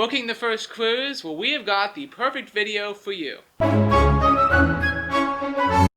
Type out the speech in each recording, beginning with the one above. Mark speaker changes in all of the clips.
Speaker 1: Booking the first cruise? Well, we have got the perfect video for you.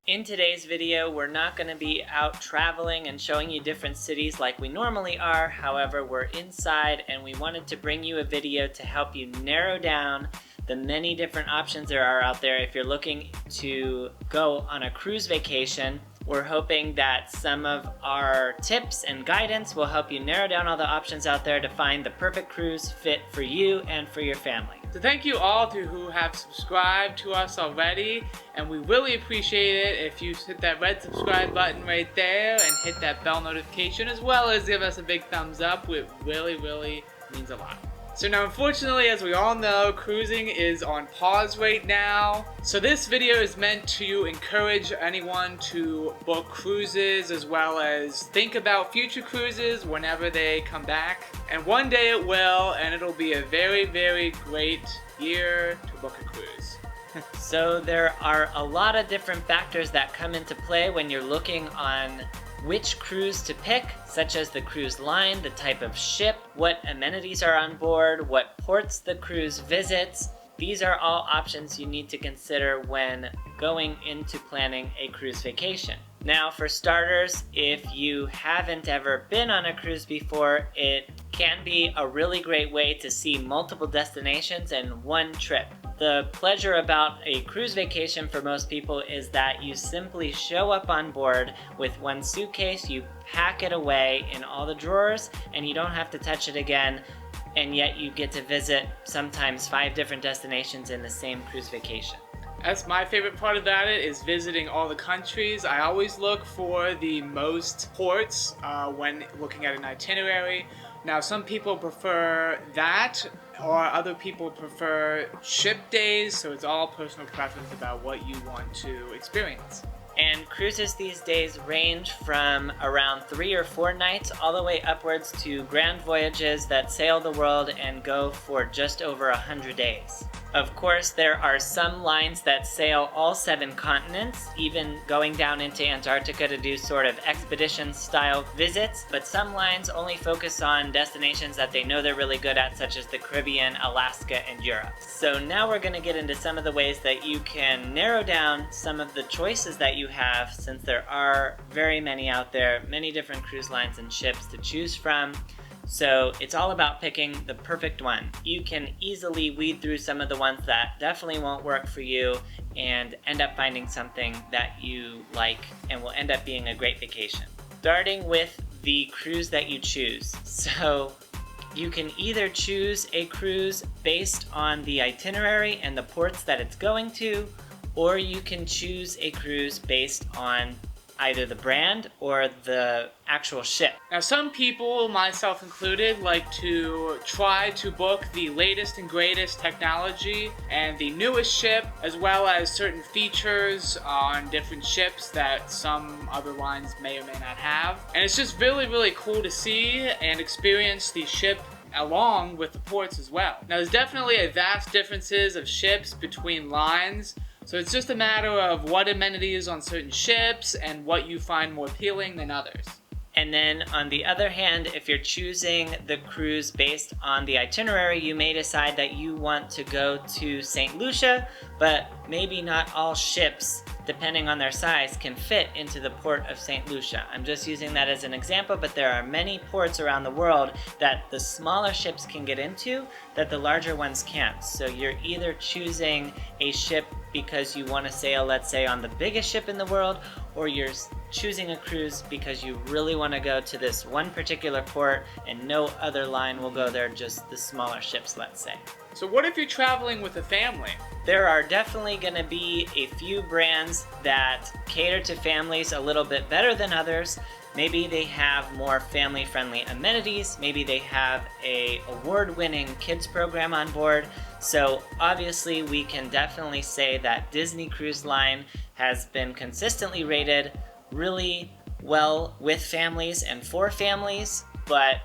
Speaker 2: In today's video, we're not going to be out traveling and showing you different cities like we normally are. However, we're inside and we wanted to bring you a video to help you narrow down the many different options there are out there if you're looking to go on a cruise vacation. We're hoping that some of our tips and guidance will help you narrow down all the options out there to find the perfect cruise fit for you and for your family.
Speaker 1: So thank you all who have subscribed to us already, and we really appreciate it if you hit that red subscribe button right there and hit that bell notification, as well as give us a big thumbs up. It really means a lot. So now, unfortunately, as we all know, cruising is on pause right now. So this video is meant to encourage anyone to book cruises as well as think about future cruises whenever they come back. And one day it will, and it'll be a very great year to book a cruise.
Speaker 2: So there are a lot of different factors that come into play when you're looking on which cruise to pick, such as the cruise line, the type of ship, what amenities are on board, what ports the cruise visits. These are all options you need to consider when going into planning a cruise vacation. Now, for starters, if you haven't ever been on a cruise before, it can be a really great way to see multiple destinations in one trip. The pleasure about a cruise vacation for most people is that you simply show up on board with one suitcase, you pack it away in all the drawers, and you don't have to touch it again, and yet you get to visit sometimes 5 different destinations in the same cruise vacation.
Speaker 1: That's my favorite part about it, is visiting all the countries. I always look for the most ports when looking at an itinerary. Now, some people prefer that, or other people prefer ship days, so it's all personal preference about what you want to experience.
Speaker 2: And cruises these days range from around 3 or 4 nights all the way upwards to grand voyages that sail the world and go for just over 100 days. Of course, there are some lines that sail all 7 continents, even going down into Antarctica to do sort of expedition-style visits, but some lines only focus on destinations that they know they're really good at, such as the Caribbean, Alaska, and Europe. So now we're going to get into some of the ways that you can narrow down some of the choices that you have, since there are very many out there, many different cruise lines and ships to choose from. So it's all about picking the perfect one. You can easily weed through some of the ones that definitely won't work for you and end up finding something that you like and will end up being a great vacation. Starting with the cruise that you choose. So you can either choose a cruise based on the itinerary and the ports that it's going to, or you can choose a cruise based on either the brand or the actual ship.
Speaker 1: Now, some people, myself included, like to try to book the latest and greatest technology and the newest ship, as well as certain features on different ships that some other lines may or may not have. And it's just really cool to see and experience the ship along with the ports as well. Now, there's definitely a vast differences of ships between lines, so it's just a matter of what amenities on certain ships and what you find more appealing than others.
Speaker 2: And then on the other hand, if you're choosing the cruise based on the itinerary, you may decide that you want to go to St. Lucia, but maybe not all ships, depending on their size, can fit into the port of St. Lucia. I'm just using that as an example, but there are many ports around the world that the smaller ships can get into that the larger ones can't. So you're either choosing a ship because you want to sail, let's say, on the biggest ship in the world, or you're choosing a cruise because you really want to go to this one particular port and no other line will go there, just the smaller ships, let's say.
Speaker 1: So what if you're traveling with a family?
Speaker 2: There are definitely going to be a few brands that cater to families a little bit better than others. Maybe they have more family-friendly amenities. Maybe they have an award-winning kids program on board. So obviously we can definitely say that Disney Cruise Line has been consistently rated really well with families and for families, but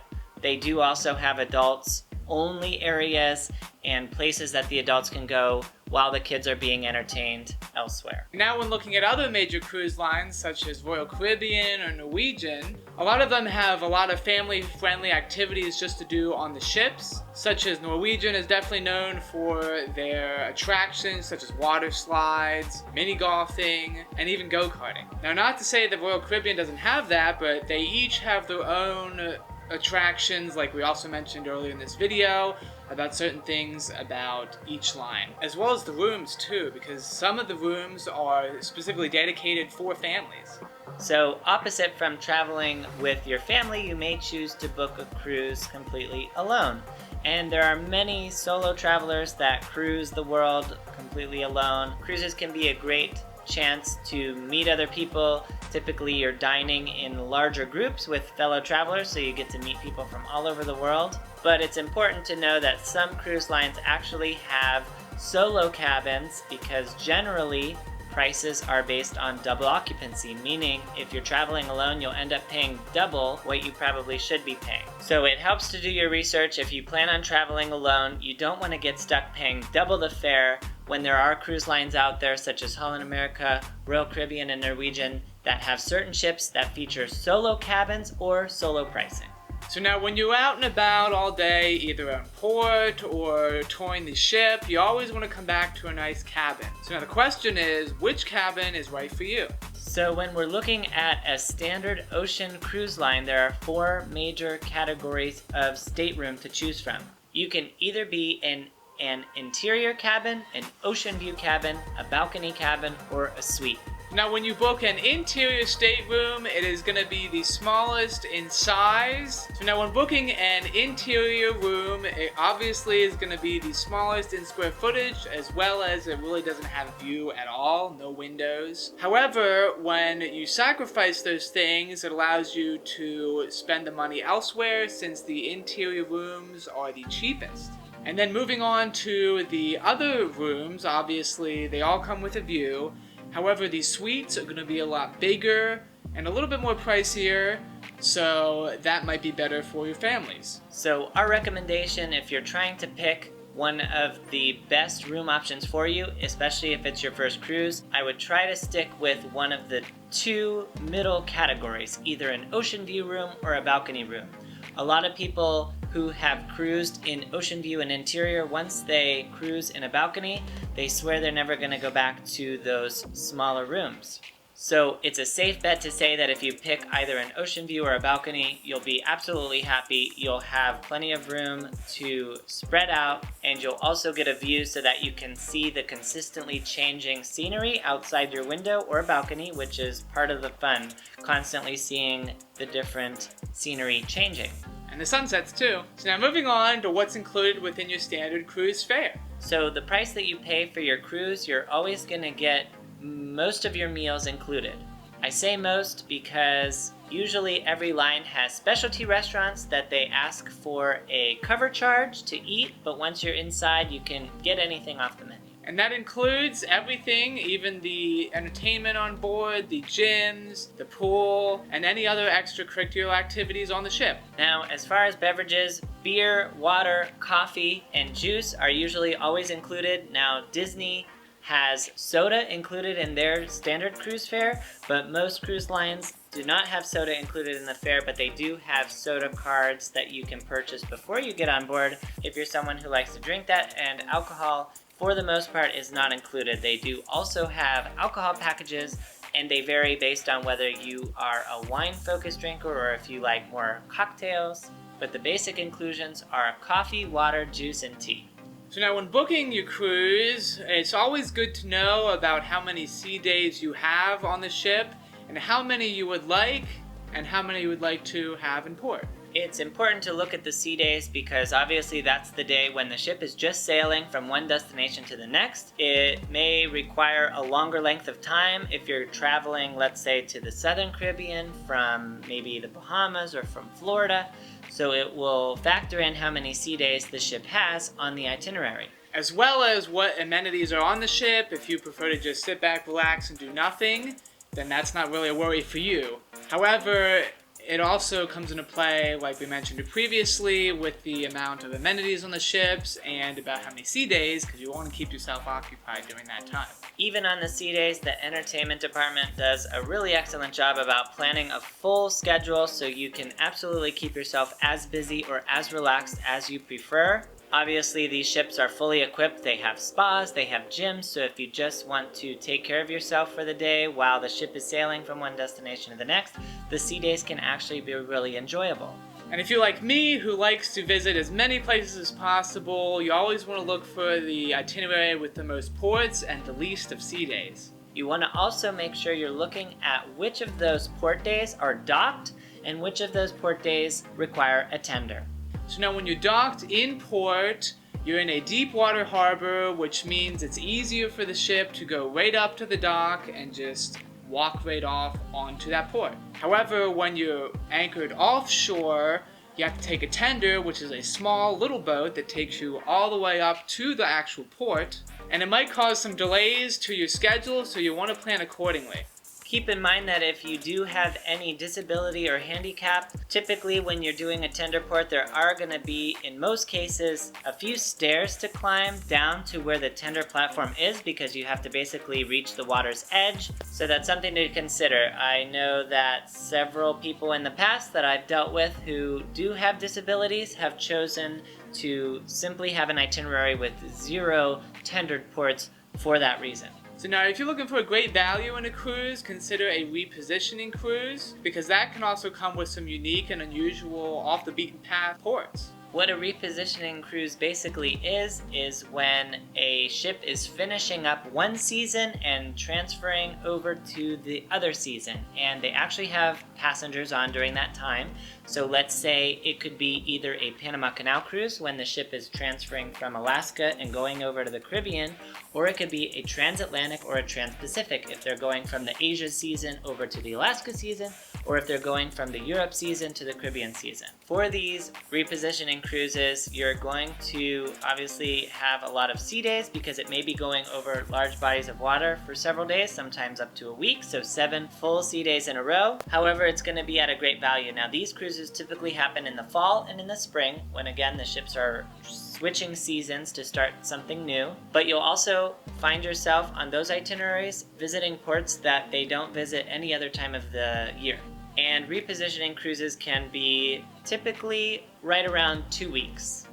Speaker 2: they do also have adults only areas, and places that the adults can go while the kids are being entertained elsewhere.
Speaker 1: Now when looking at other major cruise lines such as Royal Caribbean or Norwegian, a lot of them have a lot of family-friendly activities just to do on the ships, such as Norwegian is definitely known for their attractions such as water slides, mini golfing, and even go-karting. Now not to say that Royal Caribbean doesn't have that, but they each have their own attractions, like we also mentioned earlier in this video, about certain things about each line, as well as the rooms too, because some of the rooms are specifically dedicated for families.
Speaker 2: So opposite from traveling with your family, you may choose to book a cruise completely alone. And there are many solo travelers that cruise the world completely alone. Cruises can be a great chance to meet other people. Typically you're dining in larger groups with fellow travelers, so you get to meet people from all over the world. But it's important to know that some cruise lines actually have solo cabins, because generally prices are based on double occupancy, meaning if you're traveling alone, you'll end up paying double what you probably should be paying. So it helps to do your research. If you plan on traveling alone, you don't want to get stuck paying double the fare when there are cruise lines out there such as Holland America, Royal Caribbean, and Norwegian that have certain ships that feature solo cabins or solo pricing.
Speaker 1: So now when you're out and about all day, either on port or touring the ship, you always want to come back to a nice cabin. So now the question is, which cabin is right for you?
Speaker 2: So when we're looking at a standard ocean cruise line, there are 4 major categories of stateroom to choose from. You can either be in an interior cabin, an ocean view cabin, a balcony cabin, or a suite.
Speaker 1: Now when you book an interior stateroom, it is going to be the smallest in size. So now when booking an interior room, it obviously is going to be the smallest in square footage, as well as it really doesn't have a view at all, no windows. However, when you sacrifice those things, it allows you to spend the money elsewhere, since the interior rooms are the cheapest. And then moving on to the other rooms, obviously they all come with a view. However, these suites are going to be a lot bigger and a little bit more pricier, so that might be better for your families.
Speaker 2: So our recommendation, if you're trying to pick one of the best room options for you, especially if it's your first cruise, I would try to stick with one of the 2 middle categories, either an ocean view room or a balcony room. A lot of people who have cruised in ocean view and interior, once they cruise in a balcony, they swear they're never going to go back to those smaller rooms. So it's a safe bet to say that if you pick either an ocean view or a balcony, you'll be absolutely happy. You'll have plenty of room to spread out, and you'll also get a view so that you can see the consistently changing scenery outside your window or balcony, which is part of the fun, constantly seeing the different scenery changing.
Speaker 1: And the sunsets too. So now moving on to what's included within your standard cruise fare.
Speaker 2: So the price that you pay for your cruise, you're always going to get most of your meals included. I say most because usually every line has specialty restaurants that they ask for a cover charge to eat, but once you're inside you can get anything off the menu.
Speaker 1: And that includes everything, even the entertainment on board, the gyms, the pool, and any other extracurricular activities on the ship.
Speaker 2: Now, as far as beverages, beer, water, coffee, and juice are usually always included. Now, Disney has soda included in their standard cruise fare, but most cruise lines do not have soda included in the fare, but they do have soda cards that you can purchase before you get on board if you're someone who likes to drink that, and alcohol, for the most part, is not included. They do also have alcohol packages, and they vary based on whether you are a wine-focused drinker or if you like more cocktails, but the basic inclusions are coffee, water, juice, and tea.
Speaker 1: So now when booking your cruise, it's always good to know about how many sea days you have on the ship, and how many you would like, and how many you would like to have in port.
Speaker 2: It's important to look at the sea days because obviously that's the day when the ship is just sailing from one destination to the next. It may require a longer length of time if you're traveling, let's say, to the Southern Caribbean from maybe the Bahamas or from Florida. So it will factor in how many sea days the ship has on the itinerary.
Speaker 1: As well as what amenities are on the ship. If you prefer to just sit back, relax, and do nothing, then that's not really a worry for you. However, it also comes into play, like we mentioned previously, with the amount of amenities on the ships and about how many sea days, because you want to keep yourself occupied during that time.
Speaker 2: Even on the sea days, the entertainment department does a really excellent job about planning a full schedule so you can absolutely keep yourself as busy or as relaxed as you prefer. Obviously, these ships are fully equipped. They have spas, they have gyms, so if you just want to take care of yourself for the day while the ship is sailing from one destination to the next, the sea days can actually be really enjoyable.
Speaker 1: And if you're like me, who likes to visit as many places as possible, you always want to look for the itinerary with the most ports and the least of sea days.
Speaker 2: You want to also make sure you're looking at which of those port days are docked and which of those port days require a tender.
Speaker 1: So now when you're docked in port, you're in a deep water harbor, which means it's easier for the ship to go right up to the dock and just walk right off onto that port. However, when you're anchored offshore, you have to take a tender, which is a small little boat that takes you all the way up to the actual port, and it might cause some delays to your schedule, so you want to plan accordingly.
Speaker 2: Keep in mind that if you do have any disability or handicap, typically when you're doing a tender port, there are going to be, in most cases, a few stairs to climb down to where the tender platform is, because you have to basically reach the water's edge. So that's something to consider. I know that several people in the past that I've dealt with who do have disabilities have chosen to simply have an itinerary with 0 tendered ports for that reason.
Speaker 1: So now if you're looking for a great value in a cruise, consider a repositioning cruise, because that can also come with some unique and unusual off the beaten path ports.
Speaker 2: What a repositioning cruise basically is when a ship is finishing up one season and transferring over to the other season, and they actually have passengers on during that time. So let's say it could be either a Panama Canal cruise when the ship is transferring from Alaska and going over to the Caribbean, or it could be a transatlantic or a trans-Pacific if they're going from the Asia season over to the Alaska season, or if they're going from the Europe season to the Caribbean season. For these repositioning cruises, you're going to obviously have a lot of sea days because it may be going over large bodies of water for several days, sometimes up to a week, so 7 full sea days in a row. However, it's going to be at a great value. Now, these cruises typically happen in the fall and in the spring, when again the ships are switching seasons to start something new, but you'll also find yourself on those itineraries visiting ports that they don't visit any other time of the year. And repositioning cruises can be typically right around 2 weeks.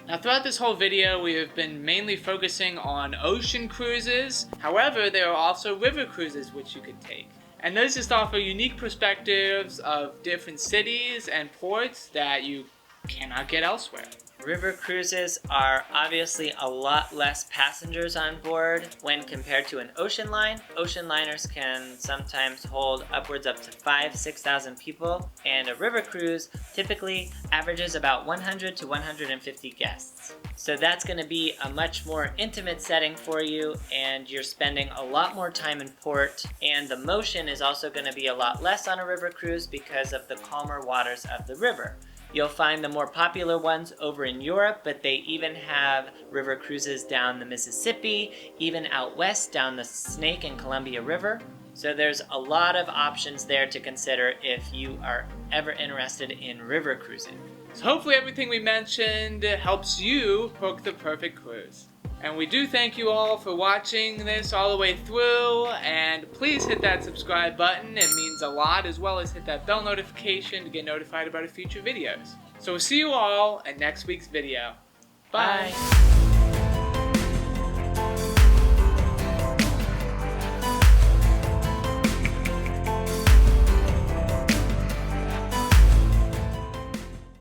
Speaker 1: Now throughout this whole video we have been mainly focusing on ocean cruises. However, there are also river cruises which you could take. And those just offer unique perspectives of different cities and ports that you cannot get elsewhere.
Speaker 2: River cruises are obviously a lot less passengers on board when compared to an ocean line. Ocean liners can sometimes hold upwards up to 5,000-6,000 people, and a river cruise typically averages about 100 to 150 guests. So that's going to be a much more intimate setting for you, and you're spending a lot more time in port, and the motion is also going to be a lot less on a river cruise because of the calmer waters of the river. You'll find the more popular ones over in Europe, but they even have river cruises down the Mississippi, even out west down the Snake and Columbia River. So there's a lot of options there to consider if you are ever interested in river cruising.
Speaker 1: So hopefully everything we mentioned helps you book the perfect cruise. And we do thank you all for watching this all the way through, and please hit that subscribe button. It means a lot, as well as hit that bell notification to get notified about our future videos. So we'll see you all in next week's video. Bye.
Speaker 2: Bye.